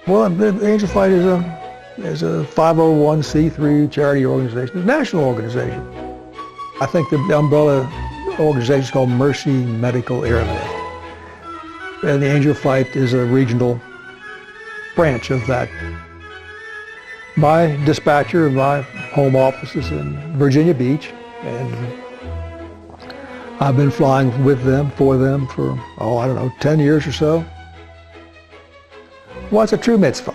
Well, the Angel Flight is a 501c3 charity organization, a national organization. I think the umbrella organization is called Mercy Medical Airlift. And the Angel Flight is a regional branch of that. My dispatcher, my home office is in Virginia Beach, and I've been flying with them, for them, for, 10 years or so. Well, it's a true mitzvah.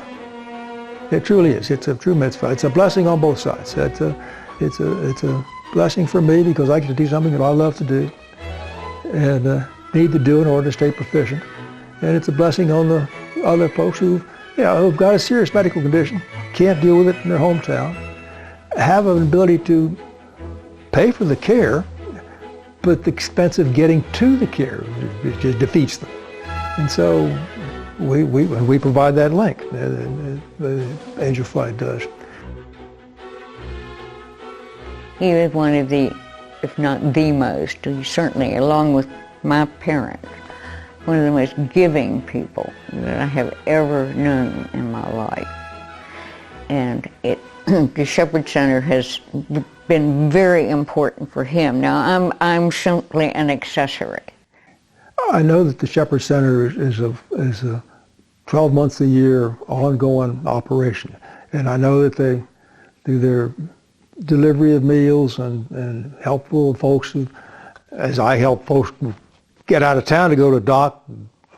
It truly is. It's a true mitzvah. It's a blessing on both sides. It's a blessing for me because I get to do something that I love to do and need to do in order to stay proficient. And it's a blessing on the other folks who've got a serious medical condition, can't deal with it in their hometown, have an ability to pay for the care, but the expense of getting to the care just defeats them. And so we provide that link. The Angel Flight does. He was one of the, if not the most, certainly along with my parents, one of the most giving people that I have ever known in my life. And the Shepherd Center has been very important for him. Now, I'm simply an accessory. I know that the Shepherd Center is a 12 months a year ongoing operation. And I know that they do their delivery of meals and helpful folks, as I help folks get out of town to go to a dock,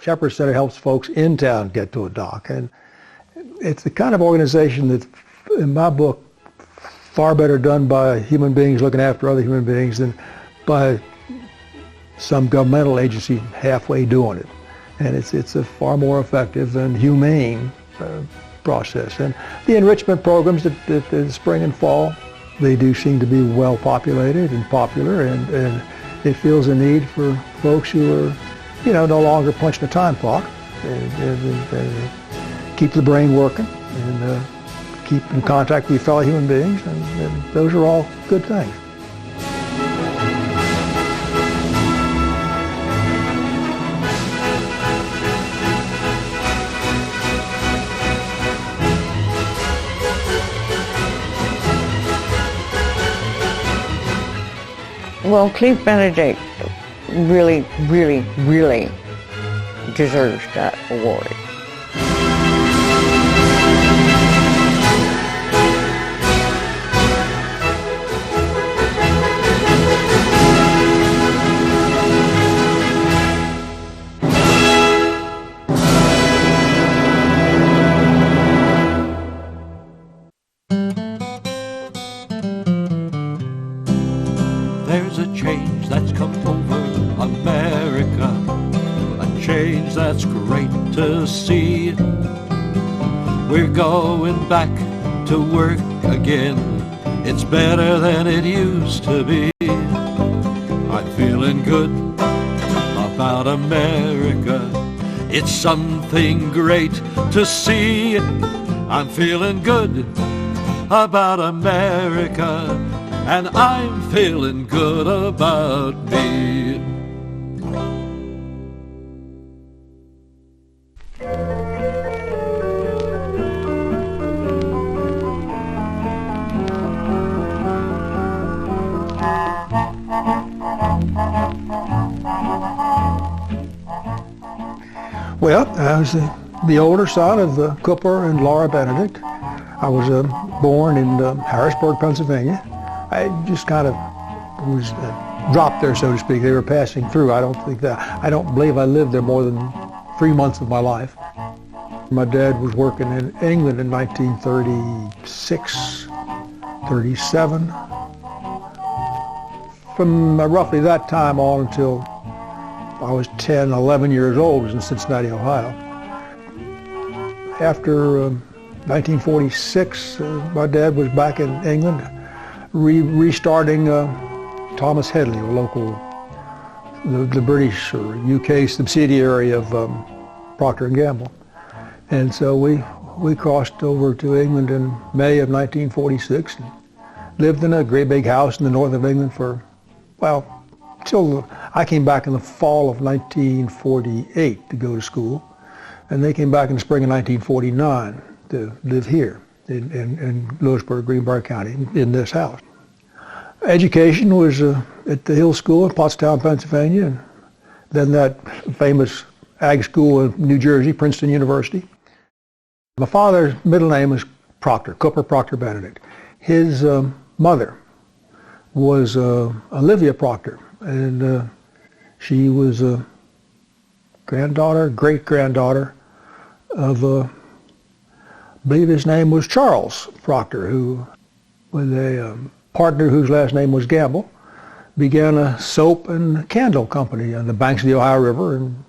Shepherd Center helps folks in town get to a dock. And it's the kind of organization that, in my book, far better done by human beings looking after other human beings than by some governmental agency halfway doing it. And it's a far more effective and humane process. And the enrichment programs that the spring and fall, they do seem to be well populated and popular, and it fills a need for folks who are, no longer punching a time clock, and keep the brain working, and keep in contact with fellow human beings, and those are all good things. Well, Cleve Benedict really, really, really deserves that award. There's a change that's come over America, a change that's great to see. We're going back to work again, it's better than it used to be. I'm feeling good about America, it's something great to see. I'm feeling good about America, and I'm feeling good about me. Well, I was the older son of Cooper and Laura Benedict. I was born in Harrisburg, Pennsylvania. I just kind of was dropped there, so to speak. They were passing through. I don't believe I lived there more than 3 months of my life. My dad was working in England in 1936, 37. From roughly that time on until I was 10, 11 years old, was in Cincinnati, Ohio. After 1946, my dad was back in England, restarting Thomas Headley, a local, the British or UK subsidiary of Procter & Gamble. And so we crossed over to England in May of 1946 and lived in a great big house in the north of England for, well, till I came back in the fall of 1948 to go to school. and they came back in the spring of 1949 to live here in Lewisburg, Greenbrier County, in this house. Education was at the Hill School in Pottstown, Pennsylvania, and then that famous ag school in New Jersey, Princeton University. My father's middle name was Proctor, Cooper Proctor Benedict. His mother was Olivia Proctor, and she was a great-granddaughter of, I believe his name was Charles Proctor, who, with a partner whose last name was Gamble, began a soap and candle company on the banks of the Ohio River in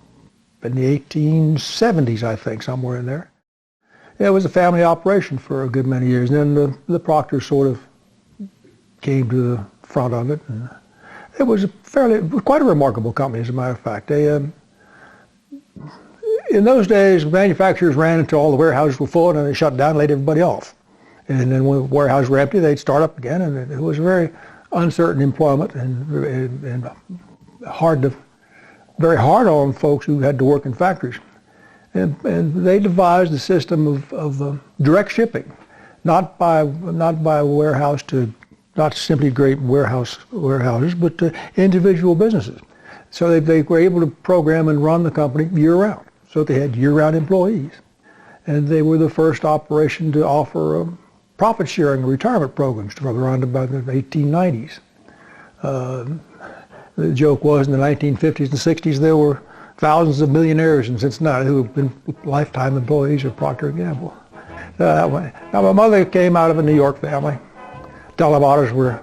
the 1870s, I think, somewhere in there. It was a family operation for a good many years. And then the Proctors sort of came to the front of it. And it was quite a remarkable company, as a matter of fact. They, in those days, manufacturers ran until all the warehouses were full, and then they shut down and laid everybody off. And then when the warehouses were empty, they'd start up again, and it was very uncertain employment and very hard on folks who had to work in factories. And they devised a system of direct shipping, not by warehouse to, not simply great warehouses, but to individual businesses. So they were able to program and run the company year-round. So they had year-round employees. And they were the first operation to offer profit-sharing retirement programs around about the 1890s. The joke was in the 1950s and 60s there were thousands of millionaires in Cincinnati who have been lifetime employees of Procter & Gamble. Now my mother came out of a New York family. Delavaters were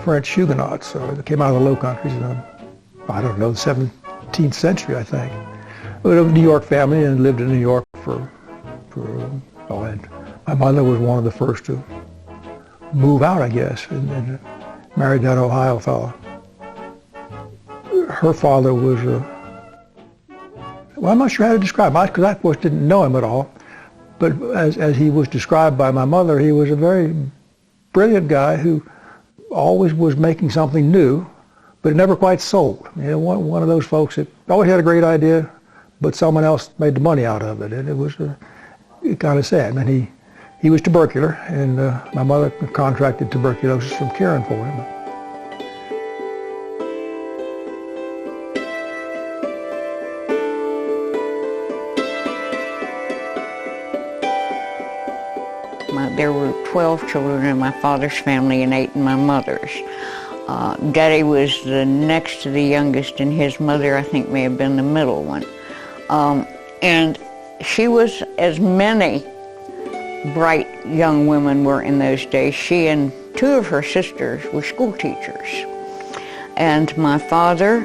French Huguenots, so they came out of the Low Countries in, I don't know, the 17th century, I think. But a New York family, and lived in New York my mother was one of the first to move out, I guess, and married that Ohio fellow. Her father was well, I'm not sure how to describe him, because I, of course, didn't know him at all. But as he was described by my mother, he was a very brilliant guy who always was making something new, but it never quite sold. You know, one of those folks that always had a great idea, but someone else made the money out of it, and it was kind of sad. And he was tubercular, and my mother contracted tuberculosis from caring for him. There were 12 children in my father's family and 8 in my mother's. Daddy was the next to the youngest, and his mother, I think, may have been the middle one. And she was, as many bright young women were in those days. She and 2 of her sisters were school teachers. And my father,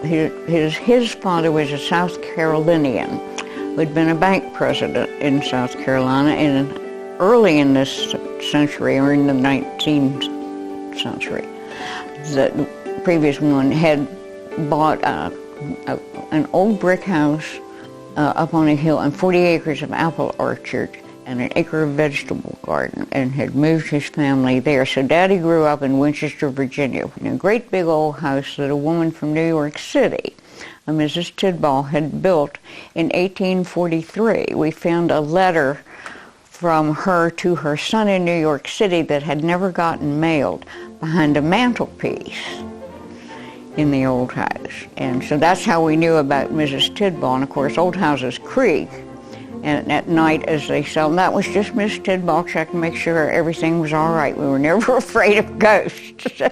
his father was a South Carolinian who had been a bank president in South Carolina, and early in this century, or in the 19th century, the previous one had bought an old brick house up on a hill and 40 acres of apple orchard and an acre of vegetable garden, and had moved his family there. So Daddy grew up in Winchester, Virginia, in a great big old house that a woman from New York City, a Mrs. Tidball, had built in 1843. We found a letter from her to her son in New York City that had never gotten mailed behind a mantelpiece in the old house. And so that's how we knew about Mrs. Tidball. And of course, old houses creak. And at night as they sell them, that was just Miss Tidball checking to make sure everything was all right. We were never afraid of ghosts. So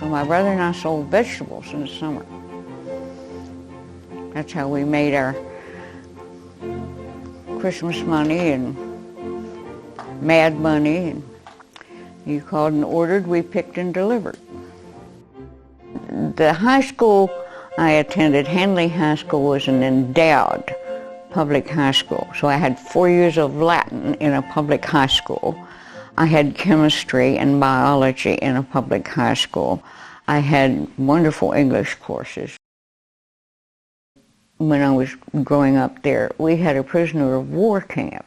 my brother and I sold vegetables in the summer. That's how we made our Christmas money and mad money. And you called and ordered, we picked and delivered. The high school I attended, Handley High School, was an endowed public high school. So I had 4 years of Latin in a public high school. I had chemistry and biology in a public high school. I had wonderful English courses. When I was growing up there, we had a prisoner of war camp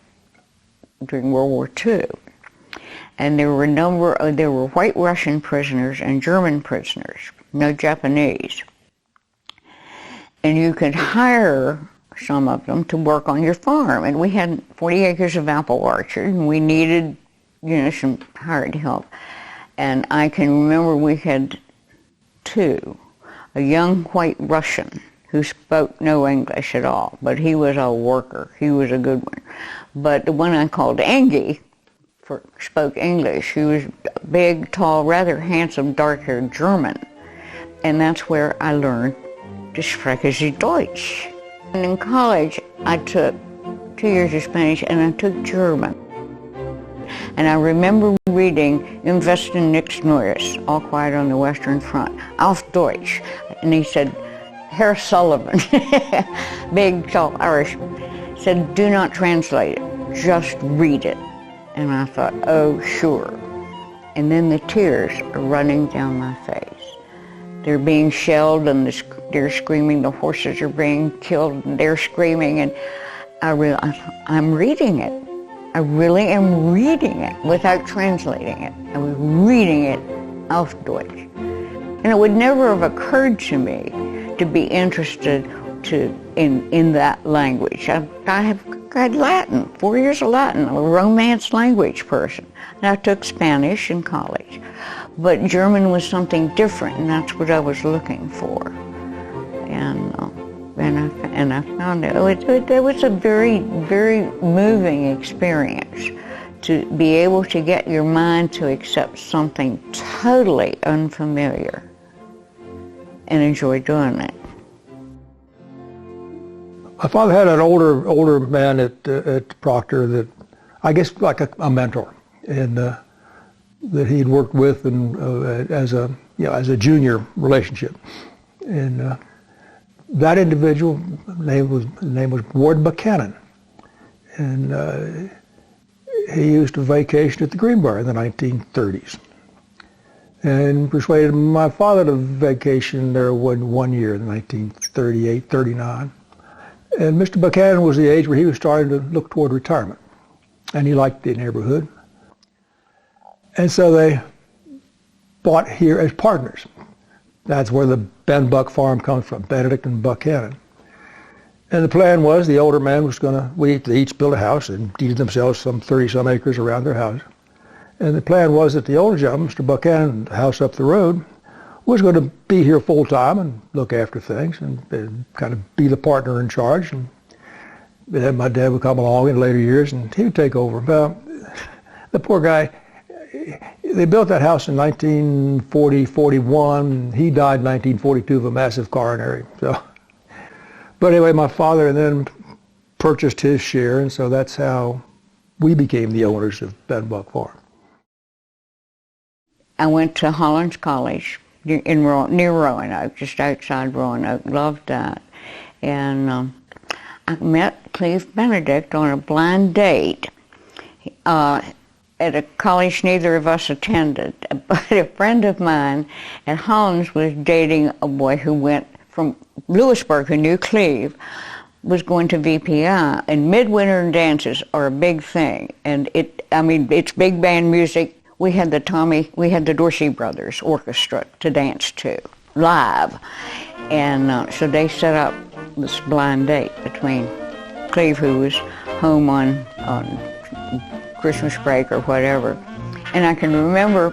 during World War II. And there were white Russian prisoners and German prisoners, no Japanese. and you could hire some of them to work on your farm. And we had 40 acres of apple orchard, and we needed, some hired help. And I can remember we had two, a young white Russian who spoke no English at all, but he was a worker. He was a good one. But the one I called Angie spoke English. He was big, tall, rather handsome, dark-haired German. And that's where I learned to sprechen Sie Deutsch. And in college, I took 2 years of Spanish, and I took German. And I remember reading Im Westen nichts Neues, All Quiet on the Western Front, auf Deutsch. And he said, Herr Sullivan, big, tall Irish, said, do not translate it, just read it. And I thought, oh, sure. And then the tears are running down my face. They're being shelled, and they're screaming, the horses are being killed, and they're screaming, and I realized I'm reading it. I really am reading it without translating it. I was reading it auf Deutsch. And it would never have occurred to me to be interested in that language. I have had Latin, 4 years of Latin. I'm a Romance language person. And I took Spanish in college. But German was something different, and that's what I was looking for. And I found it. It was a very, very moving experience to be able to get your mind to accept something totally unfamiliar and enjoy doing it. My father had an older man at Proctor that, I guess, like a mentor, and that he had worked with and as a junior relationship, and that individual name was Ward Buchanan, and he used to vacation at the Greenbrier in the 1930s, and persuaded my father to vacation there one year in 1938, 39. And Mr. Buchanan was the age where he was starting to look toward retirement, and he liked the neighborhood. And so they bought here as partners. That's where the Ben Buck farm comes from, Benedict and Buchanan. And the plan was the older man was they each built a house and deeded themselves some 30-some acres around their house. And the plan was that the older gentleman, Mr. Buchanan, the house up the road, was going to be here full time and look after things and kind of be the partner in charge. And then my dad would come along in later years and he would take over. Well, the poor guy, they built that house in 1940, 41. He died in 1942 of a massive coronary. So, but anyway, my father then purchased his share, and so that's how we became the owners of Ben Buck Farm. I went to Hollins College near Roanoke, just outside Roanoke. Loved that. And I met Cleve Benedict on a blind date at a college neither of us attended. But a friend of mine at Hollins was dating a boy who went from Lewisburg, who knew Cleve, was going to VPI. And midwinter dances are a big thing. And it's big band music. We had the Dorsey Brothers Orchestra to dance to live, and so they set up this blind date between Cleve, who was home on Christmas break or whatever, and I can remember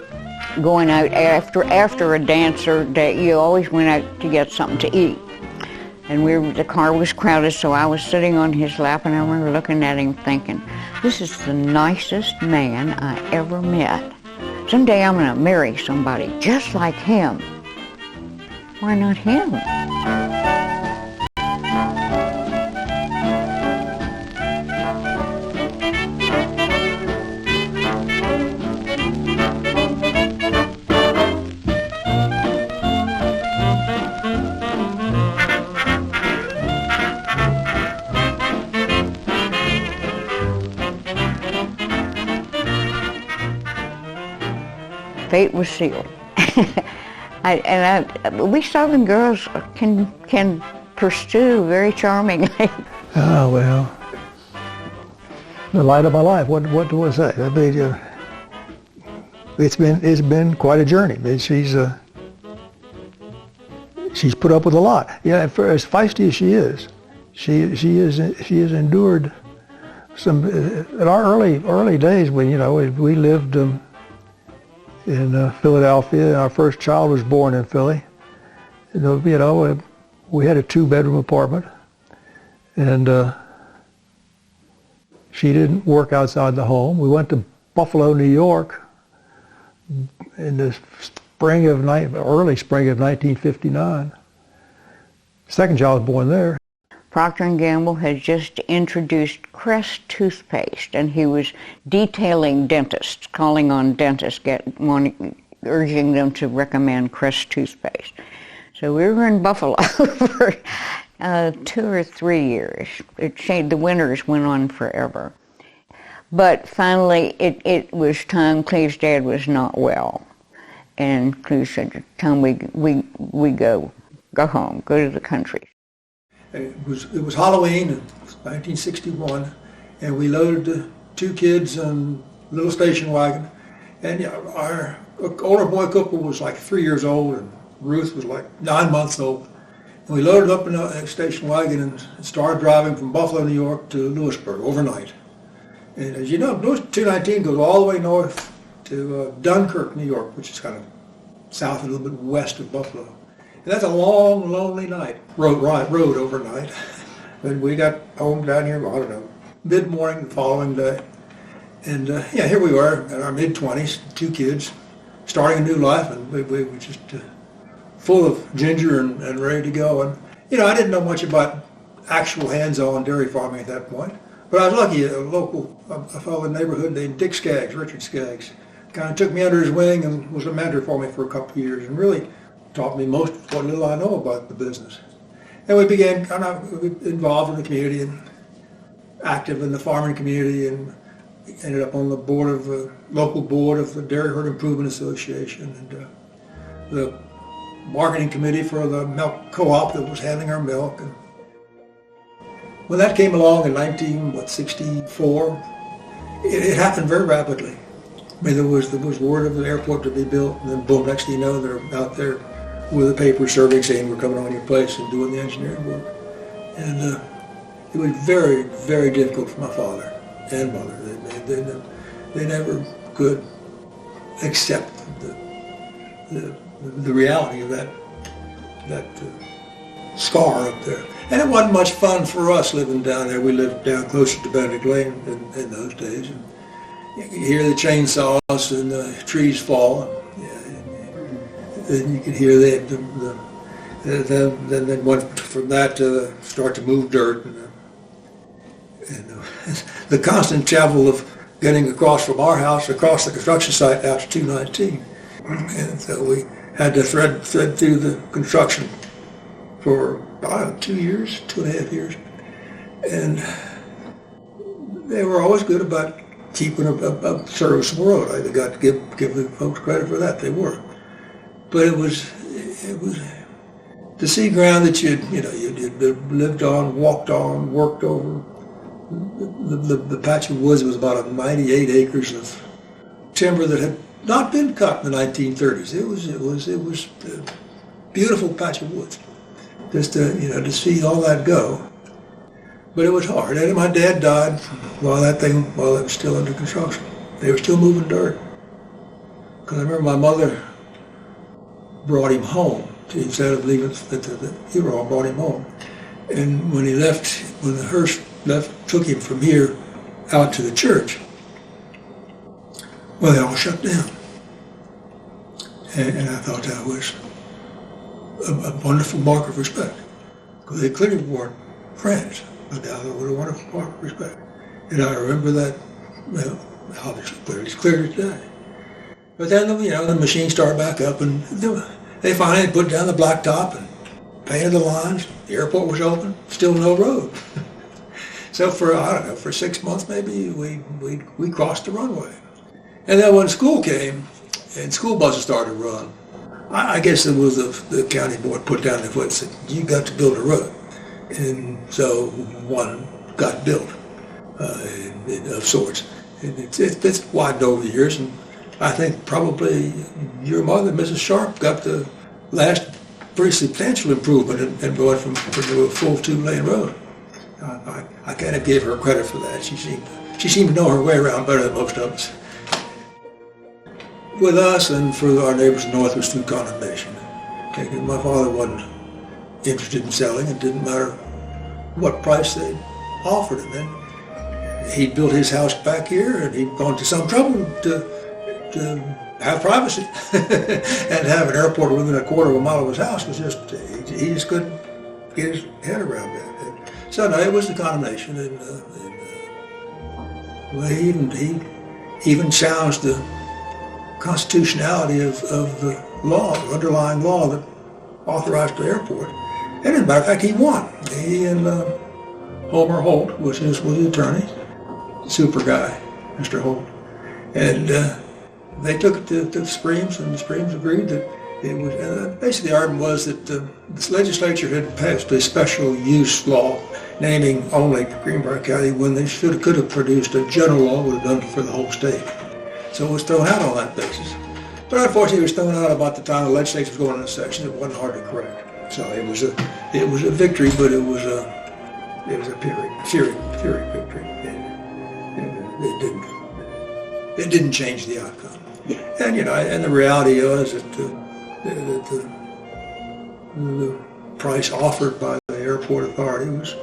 going out after a dance or day. You always went out to get something to eat, and the car was crowded, so I was sitting on his lap, and I remember looking at him thinking, this is the nicest man I ever met. Someday I'm going to marry somebody just like him. Why not him? Fate was sealed. We Southern girls can pursue very charmingly. Oh, well, the light of my life. What do I say? I mean, it's been quite a journey. she's put up with a lot. Yeah, for as feisty as she is, she has endured some. In our early days, when we lived in Philadelphia, and our first child was born in Philly. We had a 2-bedroom apartment, and she didn't work outside the home. We went to Buffalo, New York, in the early spring of 1959. Second child was born there. Procter & Gamble had just introduced Crest toothpaste, and he was detailing dentists, calling on dentists, urging them to recommend Crest toothpaste. So we were in Buffalo for 2 or 3 years. The winters went on forever. But finally, it was time. Cleve's dad was not well, and Cleve said, "It's time we go home, go to the country." It was Halloween in 1961, and we loaded the 2 kids in a little station wagon. And our older boy Cooper was like 3 years old, and Ruth was like 9 months old. And we loaded up in a station wagon and started driving from Buffalo, New York to Lewisburg overnight. And as you know, 219 goes all the way north to Dunkirk, New York, which is kind of south, a little bit west of Buffalo. And that's a long, lonely night. Road overnight. And we got home down here, I don't know, mid-morning the following day. And here we were in our mid-20s, 2 kids, starting a new life, and we were just full of ginger and ready to go. And I didn't know much about actual hands-on dairy farming at that point. But I was lucky, a fellow in the neighborhood named Dick Skaggs, Richard Skaggs, kind of took me under his wing and was a mentor for me for a couple of years, and really taught me most of what little I know about the business. And we began kind of involved in the community and active in the farming community, and ended up on the local board of the Dairy Herd Improvement Association, and the marketing committee for the milk co-op that was handling our milk. And when that came along in 1964, it happened very rapidly. I mean, there was word of the airport to be built, and then boom, next thing you know, they're out there with the paper serving, saying we're coming on your place and doing the engineering work. And it was very, very difficult for my father and mother. They never could accept the reality of that scar up there. And it wasn't much fun for us living down there. We lived down closer to Benedict Lane in those days. And you hear the chainsaws and the trees fall. Then you could hear then they went from that to start to move dirt. And the constant travel of getting across from our house across the construction site out to 219. And so we had to thread through the construction for about 2 years, 2.5 years. And they were always good about keeping a serviceable road. I got to give the folks credit for that. They were. But it was to see ground that you'd lived on, walked on, worked over. The patch of woods was about 98 acres of timber that had not been cut in the 1930s. It was a beautiful patch of woods. Just to see all that go. But it was hard. And my dad died while it was still under construction. They were still moving dirt. Because I remember my mother brought him home. Instead of leaving the funeral, brought him home. And when he left, when the hearse took him from here out to the church, well, they all shut down. And I thought that was a wonderful mark of respect. Because they clearly weren't friends, but that was a wonderful mark of respect. And I remember that, obviously clear as day. But then, the machine started back up, and they finally put down the blacktop and painted the lines. The airport was open, still no road. So for 6 months maybe, we crossed the runway. And then when school came, and school buses started to run, I guess it was the county board put down their foot and said, you got to build a road. And so one got built of sorts. And it's widened over the years, and I think probably your mother, Mrs. Sharp, got the last pretty substantial improvement in going from to a full 2-lane road. I kind of gave her credit for that. She seemed to know her way around better than most of us. With us and for our neighbors north was through condemnation. Okay, 'cause my father wasn't interested in selling. It didn't matter what price they offered him. And he built his house back here, and he'd gone to some trouble to have privacy. And to have an airport within a quarter of a mile of his house was just, he just couldn't get his head around that. And so no, it was the condemnation, and well, he even challenged the constitutionality of the law, the underlying law that authorized the airport. And as a matter of fact, he won. He and Homer Holt was the attorney, super guy, Mr. Holt. And they took it to the Supremes, and the Supremes agreed that it was, basically the argument was that the legislature had passed a special use law naming only Greenbrier County when they could have produced a general law would have done for the whole state. So it was thrown out on that basis. But unfortunately, it was thrown out about the time the legislature was going into session. It wasn't hard to correct. So it was a victory, but it was a Pyrrhic victory. It didn't change the outcome. And and the reality is that the price offered by the airport authority was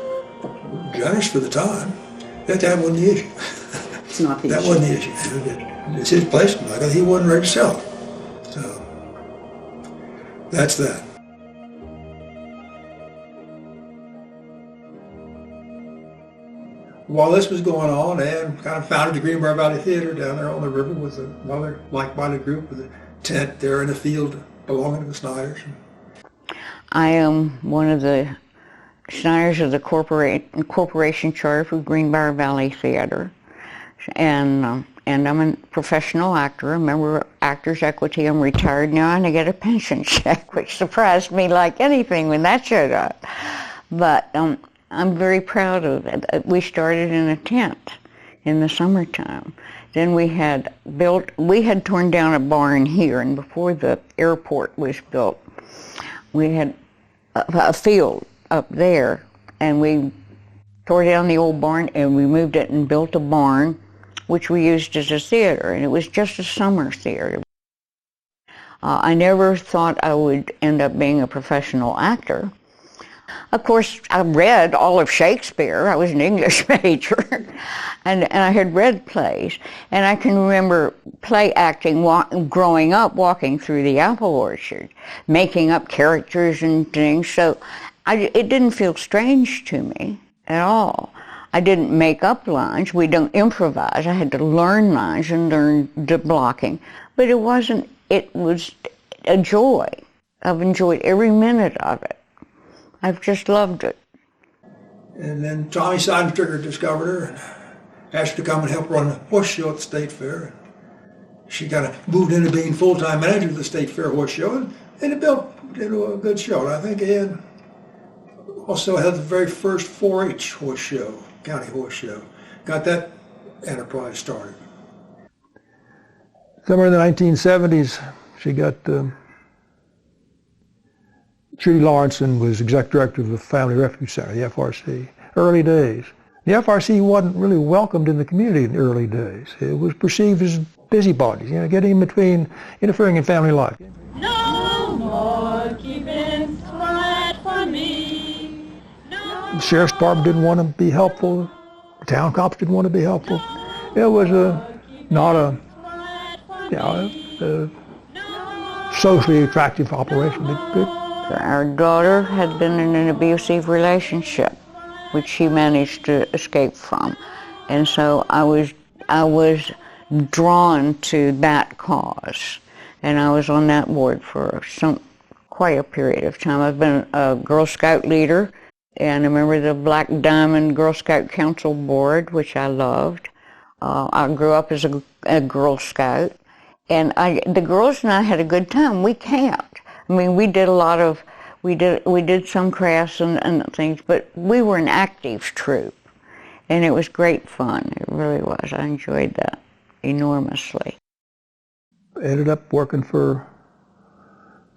generous for the time. That wasn't the issue. It's not the that issue. wasn't the issue. It's his place. He wasn't ready to sell it. So that's that. While this was going on, Ann kind of founded the Greenbrier Valley Theater down there on the river with another like-minded group with a tent there in a field belonging to the Snyders. I am one of the Snyders of the corporation charter for Greenbrier Valley Theater, and I'm a professional actor, a member of Actors Equity. I'm retired now, and I get a pension check, which surprised me like anything when that showed up. But I'm very proud of it. We started in a tent in the summertime. Then we had torn down a barn here, and before the airport was built, we had a field up there, and we tore down the old barn and we moved it and built a barn, which we used as a theater, and it was just a summer theater. I never thought I would end up being a professional actor. Of course, I read all of Shakespeare. I was an English major, and I had read plays. And I can remember play acting growing up, walking through the apple orchard, making up characters and things. So it didn't feel strange to me at all. I didn't make up lines. We don't improvise. I had to learn lines and learn the blocking. But it was a joy. I've enjoyed every minute of it. I've just loved it. And then Tommy Seidenstricker discovered her and asked her to come and help run a horse show at the State Fair. She kind of moved into being full-time manager of the State Fair horse show, and it built into a good show. And I think Ann also had the very first 4-H horse show, county horse show. Got that enterprise started. Somewhere in the 1970s, she got Judy Lawrenson was exec director of the Family Refuge Center, the FRC. Early days. The FRC wasn't really welcomed in the community in the early days. It was perceived as busybodies, getting in between, interfering in family life. No more keeping quiet for me. No The sheriff's department didn't want to be helpful. The town cops didn't want to be helpful. It was not a socially attractive operation. Our daughter had been in an abusive relationship, which she managed to escape from. And so I was drawn to that cause. And I was on that board for quite a period of time. I've been a Girl Scout leader and a member of the Black Diamond Girl Scout Council Board, which I loved. I grew up as a Girl Scout. And the girls and I had a good time. We camped. I mean, we did some crafts and things, but we were an active troop, and it was great fun. It really was. I enjoyed that enormously. Ended up working for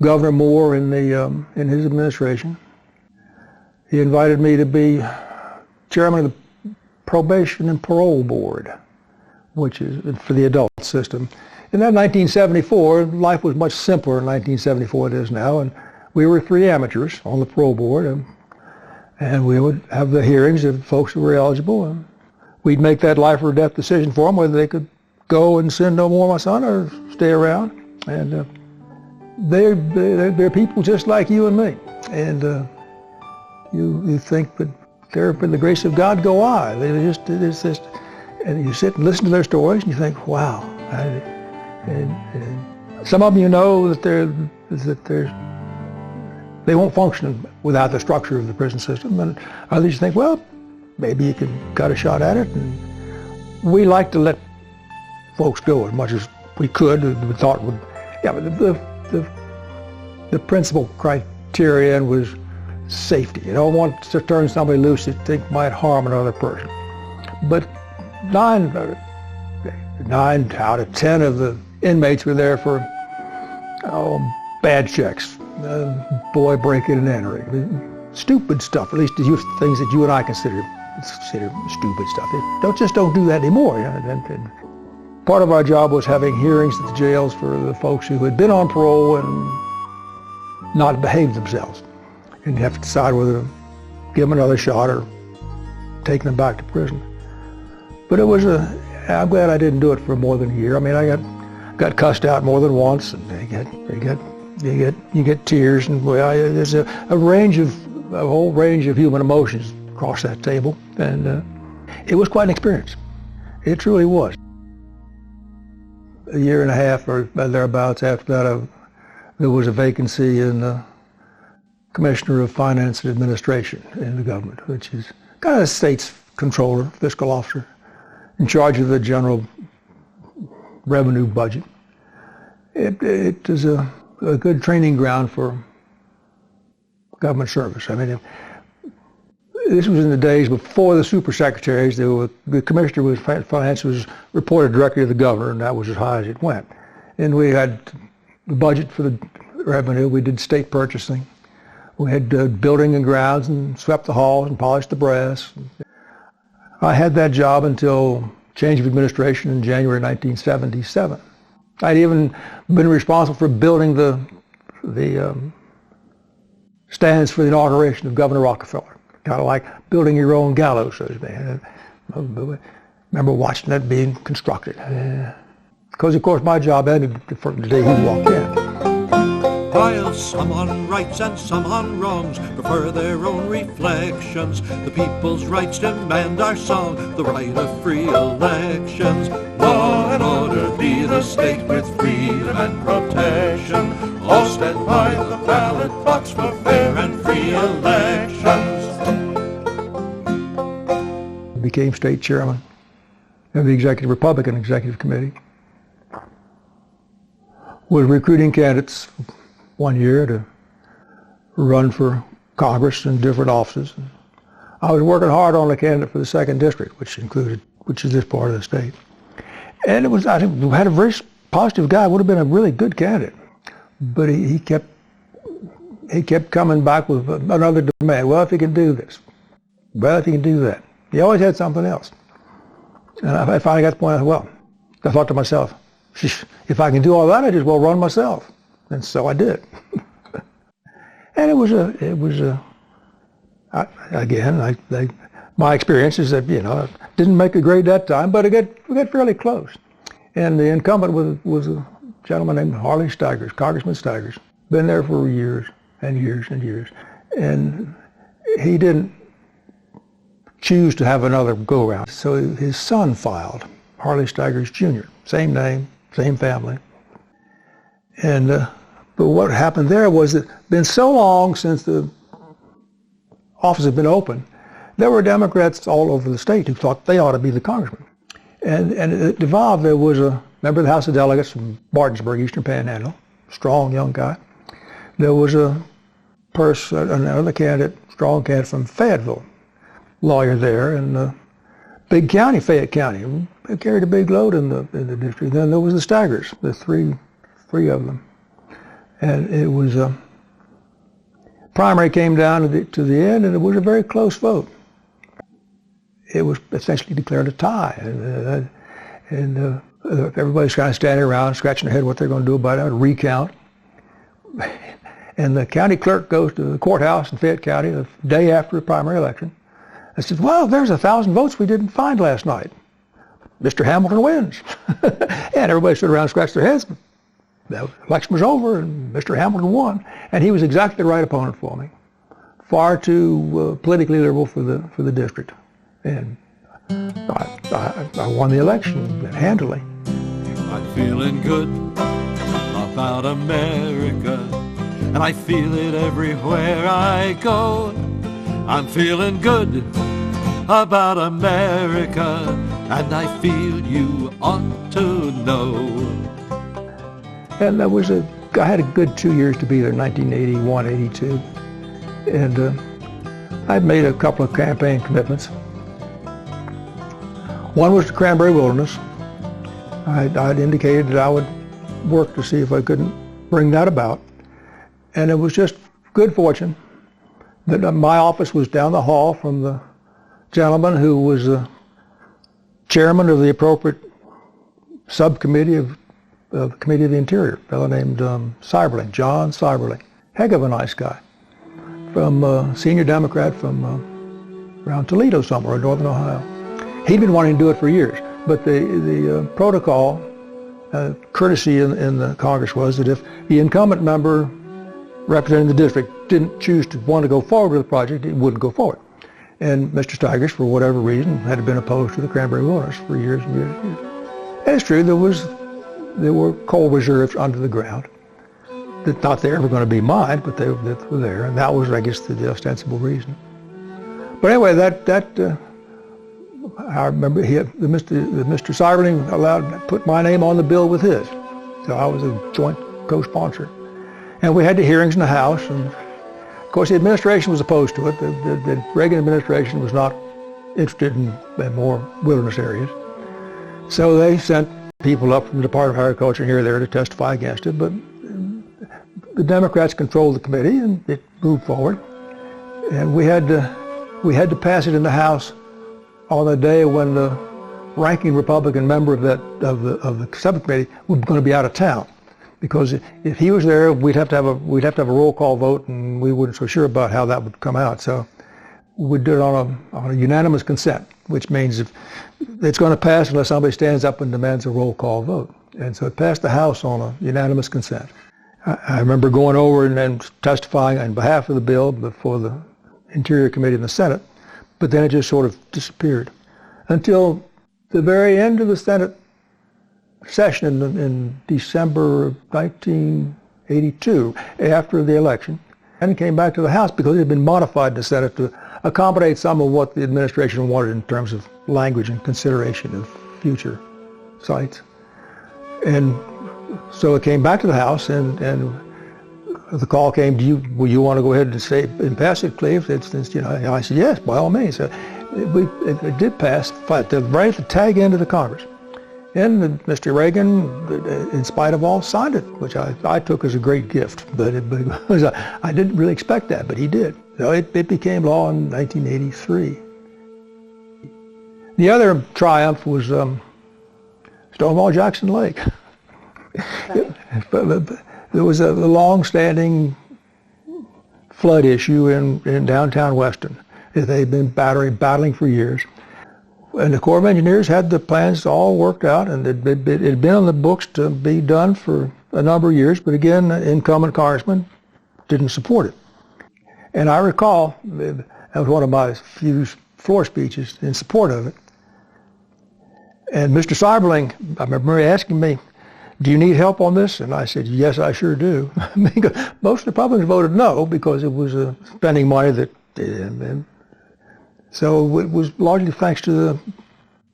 Governor Moore in his administration. He invited me to be chairman of the Probation and Parole Board, which is for the adult system. In that 1974, life was much simpler in 1974 than it is now, and we were 3 amateurs on the parole board, and we would have the hearings of folks who were eligible, and we'd make that life or death decision for them, whether they could go and sin no more, my son, or stay around. And they're people just like you and me, and you think that they're, for the grace of God, go I. It's just, and you sit and listen to their stories, and you think, wow. And some of them, you know, that they won't function without the structure of the prison system, and others you think, well, maybe you got a shot at it. And we like to let folks go as much as we could. We thought would, yeah, but the principal criterion was safety. You don't want to turn somebody loose you think might harm another person. But 9 out of 10 of the inmates were there for bad checks, boy breaking and entering, stupid stuff. At least things that you and I consider stupid stuff. Don't do that anymore. You know? And part of our job was having hearings at the jails for the folks who had been on parole and not behaved themselves, and you have to decide whether to give them another shot or take them back to prison. But I'm glad I didn't do it for more than a year. I mean, I got cussed out more than once, and you get tears, and there's a whole range of human emotions across that table, and it was quite an experience. It truly was. A year and a half or thereabouts after that, there was a vacancy in the Commissioner of Finance and Administration in the government, which is kind of the state's controller, fiscal officer, in charge of the general revenue budget. It is a good training ground for government service. I mean, this was in the days before the super secretaries. The commissioner of finance was reported directly to the governor, and that was as high as it went. And we had the budget for the revenue. We did state purchasing. We had building and grounds, and swept the halls and polished the brass. I had that job until change of administration in January 1977. I'd even been responsible for building the stands for the inauguration of Governor Rockefeller. Kind of like building your own gallows, so to speak. I remember watching that being constructed. Because, of course, my job ended from the day he walked in. While some on rights and some on wrongs prefer their own reflections, the people's rights demand our song, the right of free elections. Law and order be the state with freedom and protection. All stand by the ballot box for fair and free elections. Became state chairman of the Republican Executive Committee. Was recruiting candidates one year to run for Congress in different offices. I was working hard on a candidate for the 2nd District, which is this part of the state. And I think we had a very positive guy, would have been a really good candidate. But he kept coming back with another demand. Well, if he can do this. Well, if he can do that. He always had something else. And I finally got to the point, I thought to myself, if I can do all that, I just well run myself. And so I did. And my experience is that, it didn't make a grade that time, but we got fairly close. And the incumbent was a gentleman named Harley Steigers, Congressman Steigers. Been there for years and years and years. And he didn't choose to have another go-around. So his son filed, Harley Steigers Jr., same name, same family. And but what happened there was that it's been so long since the office had been open, there were Democrats all over the state who thought they ought to be the congressman. And it evolved. There was a member of the House of Delegates from Martinsburg, Eastern Panhandle, strong young guy. There was another candidate, strong candidate from Fayetteville, lawyer there, and big county, Fayette County, carried a big load in the district. Then there was the Steigers, the three of them. And it was primary came down to the end, and it was a very close vote. It was essentially declared a tie, and everybody's kind of standing around, scratching their head what they're going to do about it, a recount. And the county clerk goes to the courthouse in Fayette County the day after the primary election and says, well, there's 1,000 votes we didn't find last night. Mr. Hamilton wins. And everybody stood around and scratched their heads. The election was over and Mr. Hamilton won. And he was exactly the right opponent for me. Far too politically liberal for the district. And I won the election handily. I'm feeling good about America, and I feel it everywhere I go. I'm feeling good about America, and I feel you ought to know. And I had a good 2 years to be there, 1981, 82. And I'd made a couple of campaign commitments. One was the Cranberry Wilderness. I'd indicated that I would work to see if I couldn't bring that about. And it was just good fortune that my office was down the hall from the gentleman who was the chairman of the appropriate subcommittee of the Committee of the Interior, a fellow named Cyberling, John Cyberling. Heck of a nice guy. From senior Democrat from around Toledo somewhere in northern Ohio. He'd been wanting to do it for years, but the protocol, courtesy in the Congress was that if the incumbent member representing the district didn't choose to want to go forward with the project, it wouldn't go forward. And Mr. Stigers, for whatever reason, had been opposed to the Cranberry Wilderness for years and years and years. And it's true, there were coal reserves under the ground that not they were ever going to be mined, but they were there, and that was, I guess, the ostensible reason. But anyway, I remember Mr. Cyberling put my name on the bill with his, so I was a joint co-sponsor. And we had the hearings in the House, and of course the administration was opposed to it. The Reagan administration was not interested in more wilderness areas. So they sent people up from the Department of Agriculture here or there to testify against it, but the Democrats controlled the committee and it moved forward. And we had to pass it in the House on the day when the ranking Republican member of the subcommittee was going to be out of town. Because if he was there, we'd have to have a roll call vote, and we weren't so sure about how that would come out. So we'd do it on a unanimous consent, which means if it's going to pass unless somebody stands up and demands a roll call vote. And so it passed the House on a unanimous consent. I remember going over and testifying on behalf of the bill before the Interior Committee in the Senate, but then it just sort of disappeared until the very end of the Senate session in December of 1982, after the election, and it came back to the House because it had been modified in the Senate to accommodate some of what the administration wanted in terms of language and consideration of future sites. And so it came back to the House, and the call came, will you want to go ahead and pass it, Cleve? I said, yes, by all means. So it did pass at the tag end of the Congress. And Mr. Reagan, in spite of all, signed it, which I took as a great gift. But I didn't really expect that, but he did. So it became law in 1983. The other triumph was Stonewall Jackson Lake. There was a long-standing flood issue in downtown Weston. They'd been battling for years. And the Corps of Engineers had the plans all worked out, and it had been on the books to be done for a number of years, but again, incumbent congressman didn't support it. And I recall, that was one of my few floor speeches in support of it. And Mr. Cyberling, I remember asking me, do you need help on this? And I said, yes, I sure do. Most Republicans voted no because it was spending money that, so it was largely thanks to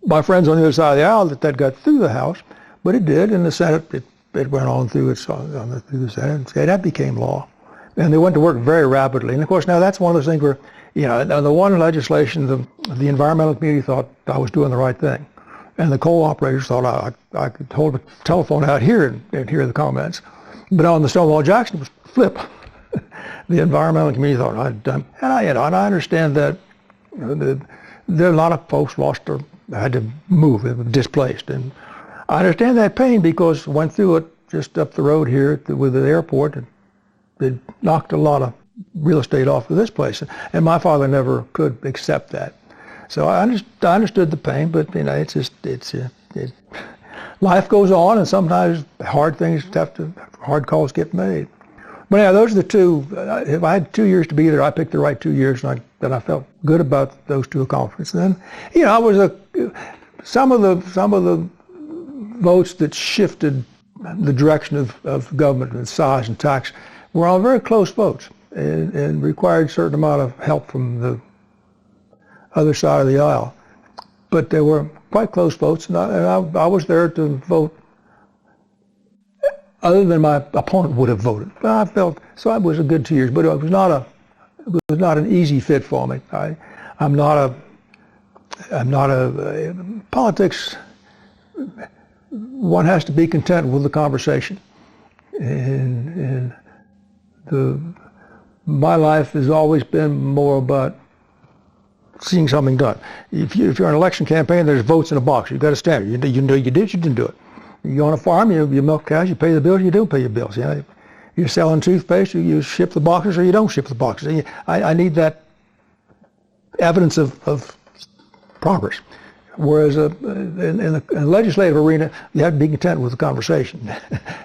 my friends on the other side of the aisle that got through the House, but it did. In the Senate, it went on through the Senate, and that became law. And they went to work very rapidly. And of course, now that's one of those things where, on the one legislation, the environmental community thought I was doing the right thing. And the coal operators thought I could hold the telephone out here and hear the comments. But on the Stonewall Jackson, it was flip. The environmental community thought I'd done, and I understand that there are a lot of folks had to move, they were displaced, and I understand that pain because I went through it just up the road here with the airport, and they knocked a lot of real estate off of this place, and my father never could accept that. So I understood the pain, but it's just life goes on, and sometimes hard calls get made. But yeah, those are the two. If I had 2 years to be there, I picked the right 2 years, and I felt good about those two accomplishments. And then, I was some of the votes that shifted the direction of government and size and tax were all very close votes, and required a certain amount of help from the other side of the aisle. But they were quite close votes, and I was there to vote other than my opponent would have voted. But I felt, so it was a good 2 years, but it was not an easy fit for me. I'm not a politics. One has to be content with the conversation, and my life has always been more about seeing something done. If you're in an election campaign, there's votes in a box. You've got to stand it. You did, you didn't do it. You go on a farm, you milk cows, you pay the bills, you don't pay your bills. You're selling toothpaste, you ship the boxes or you don't ship the boxes. I need that evidence of progress. Whereas in the legislative arena, you have to be content with the conversation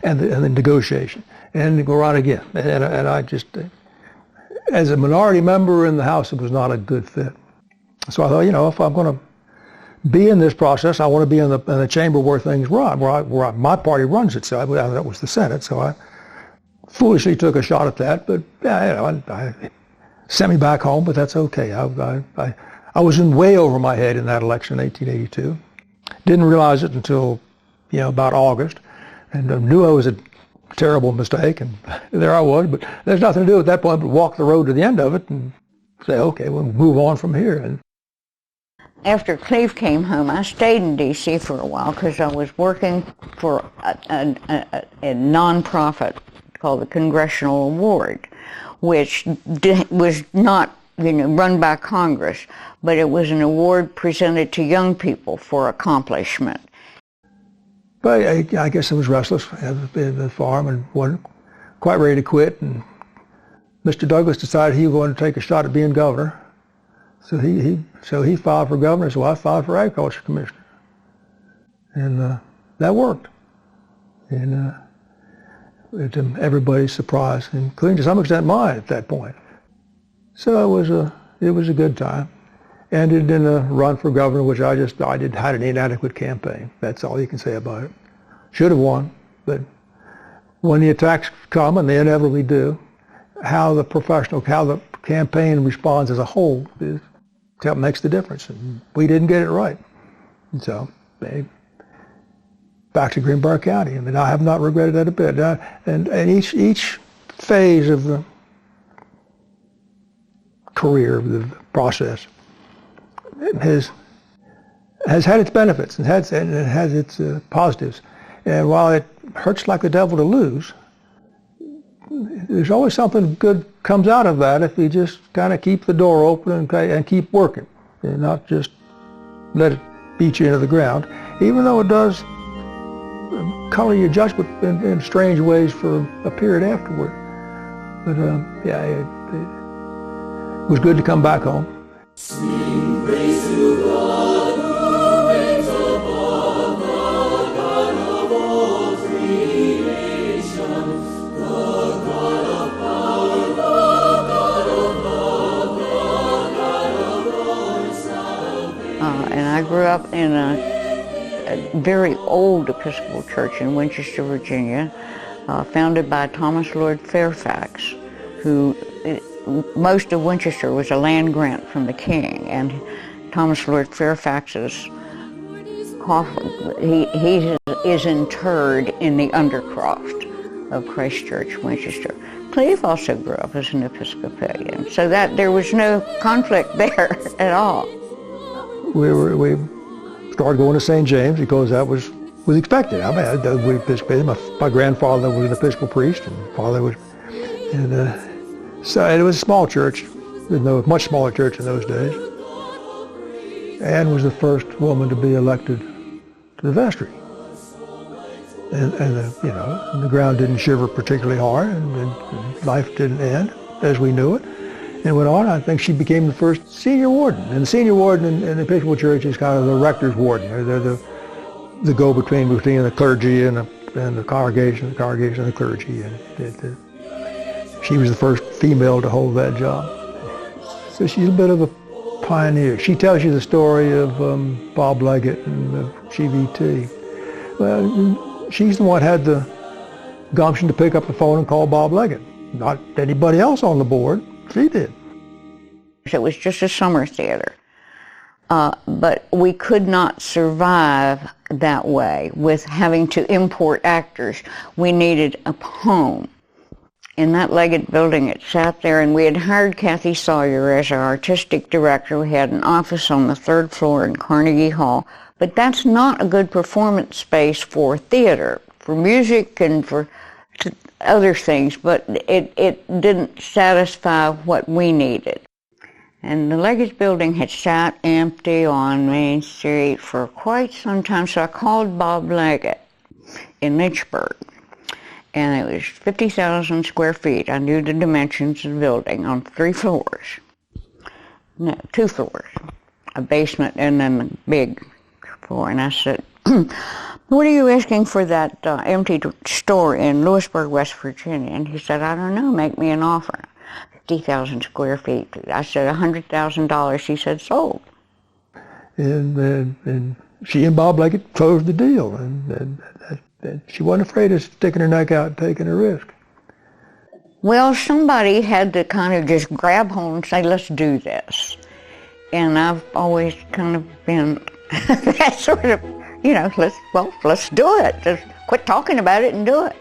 and the negotiation, and go right again. And I just, as a minority member in the House, it was not a good fit. So I thought, if I'm going to be in this process, I want to be in the chamber where things run, where my party runs it. So that was the Senate. So I foolishly took a shot at that. But I sent me back home. But that's okay. I was in way over my head in that election in 1882. Didn't realize it until about August, and knew I was a terrible mistake. And there I was. But there's nothing to do at that point but walk the road to the end of it and say, okay, we'll move on from here. And after Cleve came home, I stayed in D.C. for a while because I was working for a nonprofit called the Congressional Award, which was not run by Congress, but it was an award presented to young people for accomplishment. But I guess I was restless at the farm and wasn't quite ready to quit. And Mr. Douglas decided he was going to take a shot at being governor. So he filed for governor, so I filed for agriculture commissioner. And that worked. And to everybody's surprise, including to some extent mine at that point. So it was a good time. Ended in a run for governor, which I had an inadequate campaign. That's all you can say about it. Should have won, but when the attacks come, and they inevitably do, how the campaign responds as a whole makes the difference. And we didn't get it right. And so back to Greenbrier County. I mean, I have not regretted that a bit. And each phase of the career, the process, has had its benefits and it has its positives. And while it hurts like the devil to lose, there's always something good comes out of that if you just kind of keep the door open and keep working, and not just let it beat you into the ground, even though it does color your judgment in strange ways for a period afterward. But it was good to come back home. Sing praise to God who reigns above, the God of all creation, the God of power, the God of love, the God of our salvation. And I grew up in a very old Episcopal church in Winchester, Virginia, founded by Thomas Lord Fairfax, who most of Winchester was a land grant from the king, and Thomas Lord Fairfax's coffin, he is interred in the undercroft of Christ Church, Winchester. Cleve also grew up as an Episcopalian, so that there was no conflict there at all. We started going to St. James because that was was expected. I mean, we participated. My grandfather was an Episcopal priest, and father was, and so it was a small church, a much smaller church in those days. Ann was the first woman to be elected to the vestry, and the ground didn't shiver particularly hard, and life didn't end as we knew it. And went on. I think she became the first senior warden. And the senior warden in the Episcopal Church is kind of the rector's warden. They're the go-between between the clergy and the congregation and the clergy. And she was the first female to hold that job. So she's a bit of a pioneer. She tells you the story of Bob Leggett and the GVT. Well, she's the one who had the gumption to pick up the phone and call Bob Leggett. Not anybody else on the board. She did. It was just a summer theater. But we could not survive that way with having to import actors. We needed a home. In that Leggett building, it sat there, and we had hired Kathy Sawyer as our artistic director. We had an office on the 3rd floor in Carnegie Hall. But that's not a good performance space for theater, for music and for other things, but it didn't satisfy what we needed. And the Leggett building had sat empty on Main Street for quite some time, so I called Bob Leggett in Lynchburg, and it was 50,000 square feet. I knew the dimensions of the building on 3 floors. No, 2 floors, a basement and then the big floor. And I said, what are you asking for that empty store in Lewisburg, West Virginia? And he said, I don't know, make me an offer. 50,000 square feet. I said, $100,000. He said, sold. And she and Bob Leggett closed the deal. And she wasn't afraid of sticking her neck out and taking a risk. Well, somebody had to kind of just grab hold and say, let's do this. And I've always kind of been that sort of, let's do it. Just quit talking about it and do it.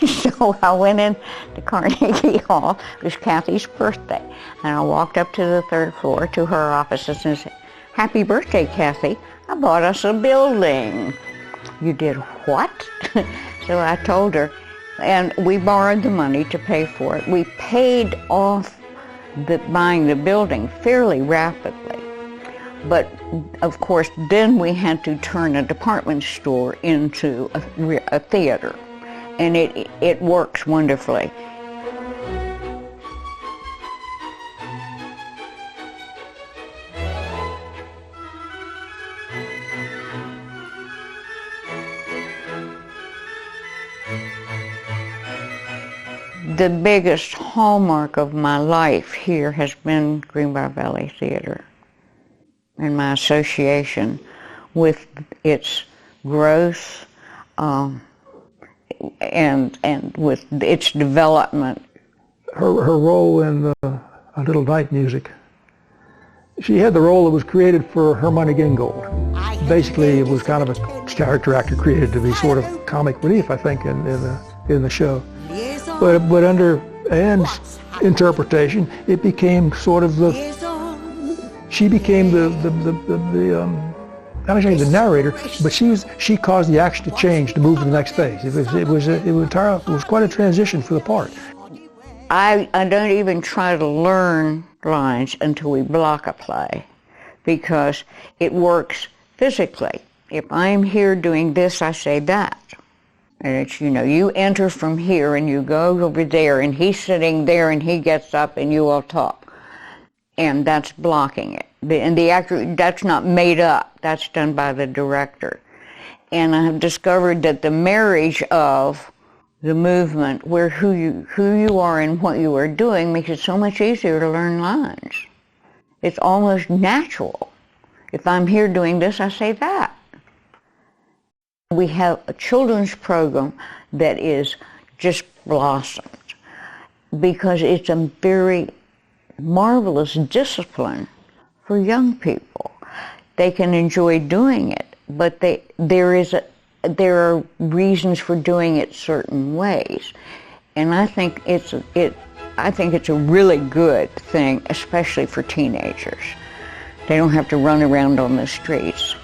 So I went in to Carnegie Hall. It was Kathy's birthday. And I walked up to the 3rd floor to her offices and said, happy birthday, Kathy. I bought us a building. You did what? So I told her, and we borrowed the money to pay for it. We paid off buying the building fairly rapidly. But, of course, then we had to turn a department store into a theater, and it works wonderfully. The biggest hallmark of my life here has been Greenbrier Valley Theater, and my association with its growth and with its development. Her role in A Little Night Music, she had the role that was created for Hermione Gingold. Basically, it was kind of a character actor created to be sort of comic relief, I think, in the show. But under Ann's interpretation, it became sort of she became not only the narrator, but she caused the action to change, to move to the next phase. It was quite a transition for the part. I don't even try to learn lines until we block a play, because it works physically. If I'm here doing this, I say that. And it's, you enter from here and you go over there, and he's sitting there and he gets up and you all talk. And that's blocking it. And the actor, that's not made up. That's done by the director. And I have discovered that the marriage of the movement, where who you are and what you are doing, makes it so much easier to learn lines. It's almost natural. If I'm here doing this, I say that. We have a children's program that is just blossomed because it's a very marvelous discipline for young people. They can enjoy doing it, but there are reasons for doing it certain ways, and I think it's a really good thing, especially for teenagers. They don't have to run around on the streets.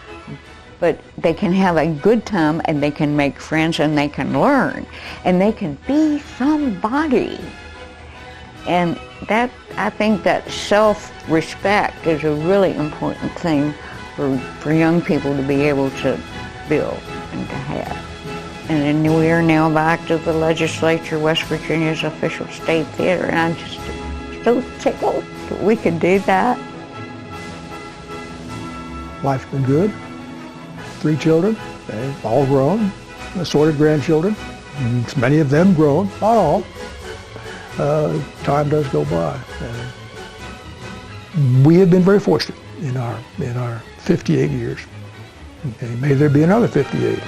but they can have a good time, and they can make friends, and they can learn, and they can be somebody. And that, I think that self-respect is a really important thing for young people to be able to build and to have. And then we are now back to the legislature, West Virginia's official state theater, and I'm just so tickled that we could do that. Life's been good. 3 children, they've all grown, assorted grandchildren, many of them grown, not all. Time does go by. We have been very fortunate in our 58 years. Okay, may there be another 58.